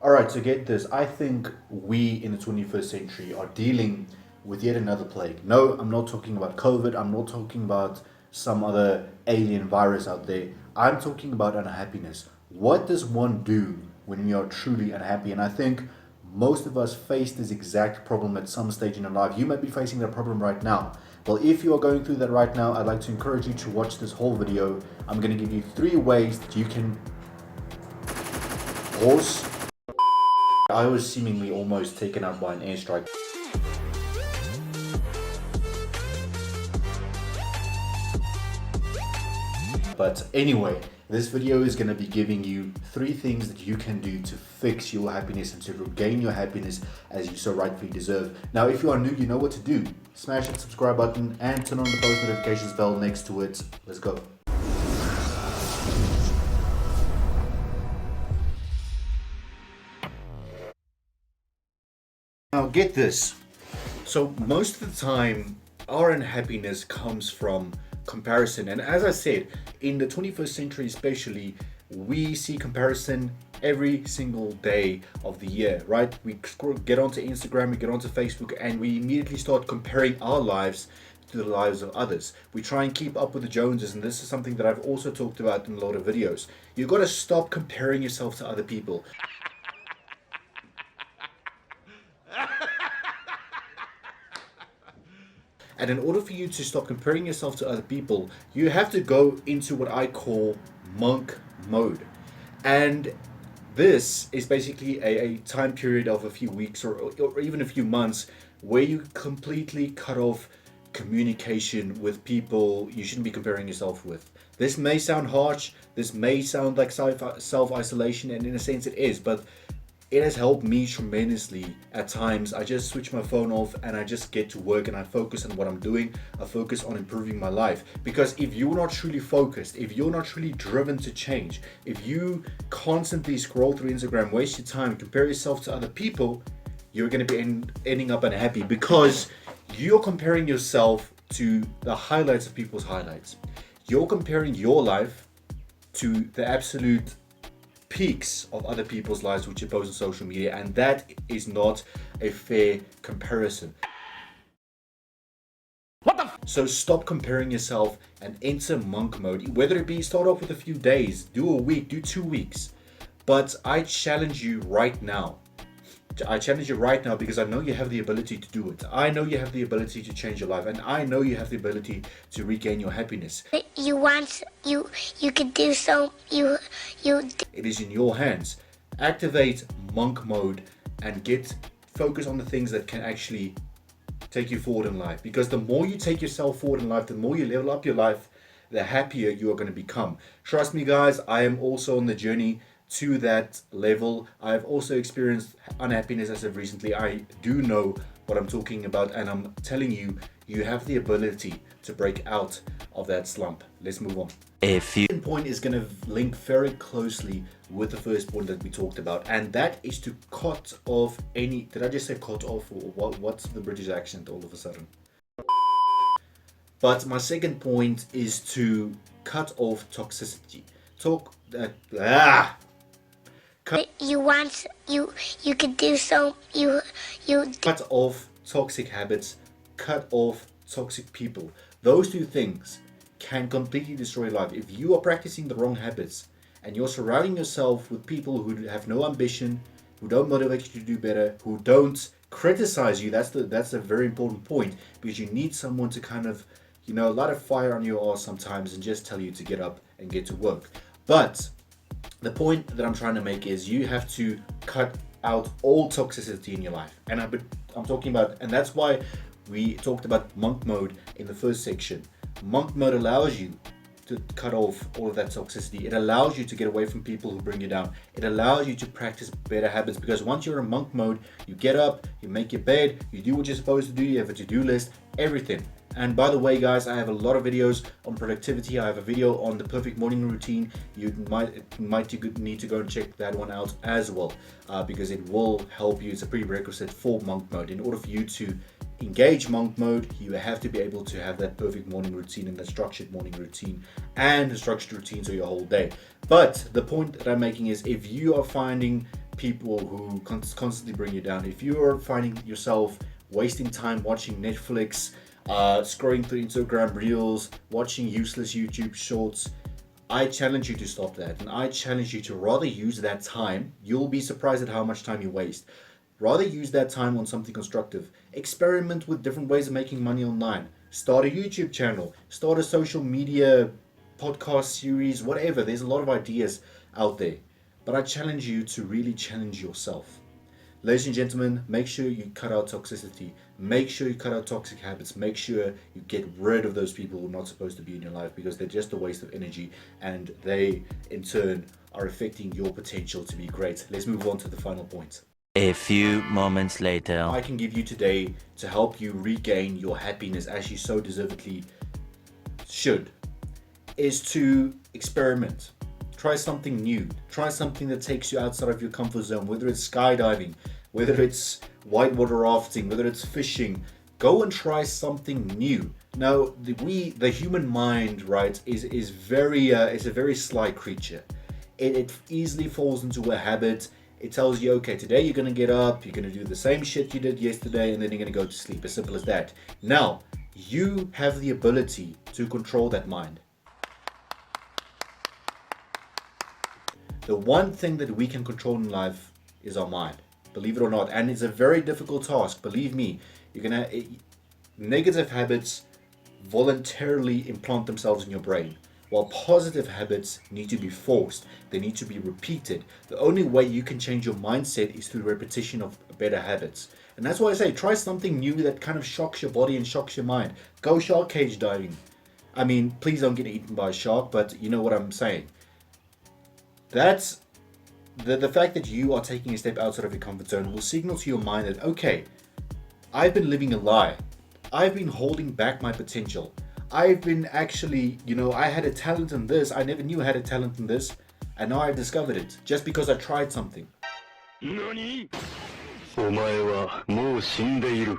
All right, so get this. I think we in the 21st century are dealing with yet another plague. No, I'm not talking about COVID. I'm not talking about some other alien virus out there. I'm talking about unhappiness. What does one do when you are truly unhappy? And I think most of us face this exact problem at some stage in your life. You might be facing that problem right now. Well, if you are going through that right now, I'd like to encourage you to watch this whole video. I'm going to give you 3 ways that you can pause. I was seemingly almost taken out by an airstrike. But anyway, this video is going to be giving you 3 things that you can do to fix your happiness and to regain your happiness as you so rightfully deserve. Now, if you are new, you know what to do. Smash that subscribe button and turn on the post notifications bell next to it. Let's go. Now get this. So most of the time, our unhappiness comes from comparison. And as I said, in the 21st century especially, we see comparison every single day of the year, right? We get onto Instagram, we get onto Facebook, and we immediately start comparing our lives to the lives of others. We try and keep up with the Joneses, and this is something that I've also talked about in a lot of videos. You've got to stop comparing yourself to other people. And in order for you to stop comparing yourself to other people, you have to go into what I call monk mode. And this is basically a time period of a few weeks or even a few months where you completely cut off communication with people you shouldn't be comparing yourself with. This may sound harsh, this may sound like self-isolation, and in a sense it is, but it has helped me tremendously. At times, I just switch my phone off and I just get to work and I focus on what I'm doing. I focus on improving my life. Because if you're not truly focused, if you're not truly driven to change, if you constantly scroll through Instagram, waste your time, compare yourself to other people, you're going to be ending up unhappy because you're comparing yourself to the highlights of people's highlights. You're comparing your life to the absolute peaks of other people's lives which you post on social media, and that is not a fair comparison. So stop comparing yourself and enter monk mode. Whether it be start off with a few days, do a week, do 2 weeks, but I challenge you right now. Because I know you have the ability to do it. I know you have the ability to change your life, and I know you have the ability to regain your happiness. You could do so. It is in your hands. Activate monk mode and focus on the things that can actually take you forward in life. Because the more you take yourself forward in life, the more you level up your life, the happier you are going to become. Trust me, guys, I am also on the journey to that level. I've also experienced unhappiness as of recently. I do know what I'm talking about, and I'm telling you, you have the ability to break out of that slump. Let's move on. The second point is going to link very closely with the first point that we talked about, and that is to cut off any... Did I just say cut off, or what's the British accent all of a sudden? But my second point is to cut off toxicity. You could do so. Cut off toxic habits, cut off toxic people. Those 2 things can completely destroy life. If you are practicing the wrong habits and you're surrounding yourself with people who have no ambition, who don't motivate you to do better, who don't criticize you, that's a very important point, because you need someone to kind of, light a fire on your arse sometimes and just tell you to get up and get to work. But the point that I'm trying to make is you have to cut out all toxicity in your life. And I'm talking about, and that's why we talked about monk mode in the first section. Monk mode allows you to cut off all of that toxicity. It allows you to get away from people who bring you down. It allows you to practice better habits, because once you're in monk mode, you get up, you make your bed, you do what you're supposed to do, you have a to-do list, everything. And by the way, guys, I have a lot of videos on productivity. I have a video on the perfect morning routine. You might need to go and check that one out as well, because it will help you. It's a prerequisite for monk mode. In order for you to engage monk mode, you have to be able to have that perfect morning routine and that structured morning routine and the structured routines of your whole day. But the point that I'm making is, if you are finding people who constantly bring you down. If you're finding yourself wasting time watching Netflix, scrolling through Instagram reels, watching useless YouTube shorts, I challenge you to stop that. And I challenge you to rather use that time. You'll be surprised at how much time you waste. Rather use that time on something constructive. Experiment with different ways of making money online. Start a YouTube channel. Start a social media podcast series, whatever. There's a lot of ideas out there. But I challenge you to really challenge yourself. Ladies and gentlemen, make sure you cut out toxicity. Make sure you cut out toxic habits. Make sure you get rid of those people who are not supposed to be in your life, because they're just a waste of energy, and they, in turn, are affecting your potential to be great. Let's move on to the final point. A few moments later. I can give you today to help you regain your happiness as you so deservedly should is to experiment. Try something new. Try something that takes you outside of your comfort zone, whether it's skydiving, whether it's whitewater rafting, whether it's fishing. Go and try something new. Now, the human mind, right, is a very sly creature. It easily falls into a habit. It tells you, okay, today you're going to get up, you're going to do the same shit you did yesterday, and then you're going to go to sleep. As simple as that. Now, you have the ability to control that mind. The one thing that we can control in life is our mind, believe it or not. And it's a very difficult task. Believe me, negative habits voluntarily implant themselves in your brain, while positive habits need to be forced. They need to be repeated. The only way you can change your mindset is through repetition of better habits. And that's why I say, try something new that kind of shocks your body and shocks your mind. Go shark cage diving. I mean, please don't get eaten by a shark, but you know what I'm saying. That's the fact that you are taking a step outside of your comfort zone will signal to your mind that, okay, I've been living a lie. I've been holding back my potential. I've been actually, I had a talent in this. I never knew I had a talent in this. And now I've discovered it just because I tried something. NANI? お前はもう死んでいる.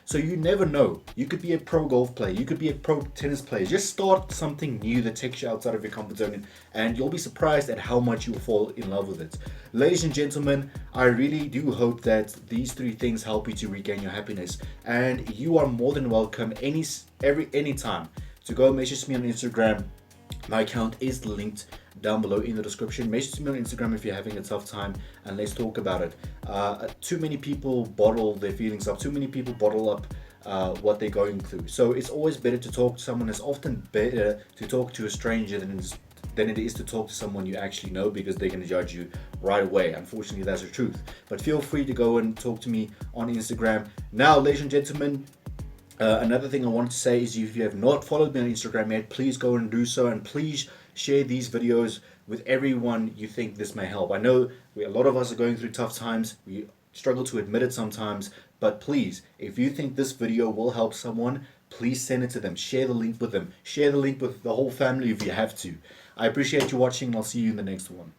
So you never know. You could be a pro golf player. You could be a pro tennis player. Just start something new that takes you outside of your comfort zone, and you'll be surprised at how much you'll fall in love with it. Ladies and gentlemen, I really do hope that these 3 things help you to regain your happiness. And you are more than welcome anytime to go message me on Instagram. My account is linked down below in the description. Message me on Instagram if you're having a tough time, and let's talk about it. Too many people bottle their feelings up. Too many people bottle up what they're going through. So it's always better to talk to someone. It's often better to talk to a stranger than it is to talk to someone you actually know, because they're going to judge you right away. Unfortunately, that's the truth. But feel free to go and talk to me on Instagram. Now, ladies and gentlemen, another thing I wanted to say is, if you have not followed me on Instagram yet, please go and do so, and please share these videos with everyone you think this may help. I know a lot of us are going through tough times. We struggle to admit it sometimes, but please, if you think this video will help someone, please send it to them. Share the link with them. Share the link with the whole family if you have to. I appreciate you watching, and I'll see you in the next one.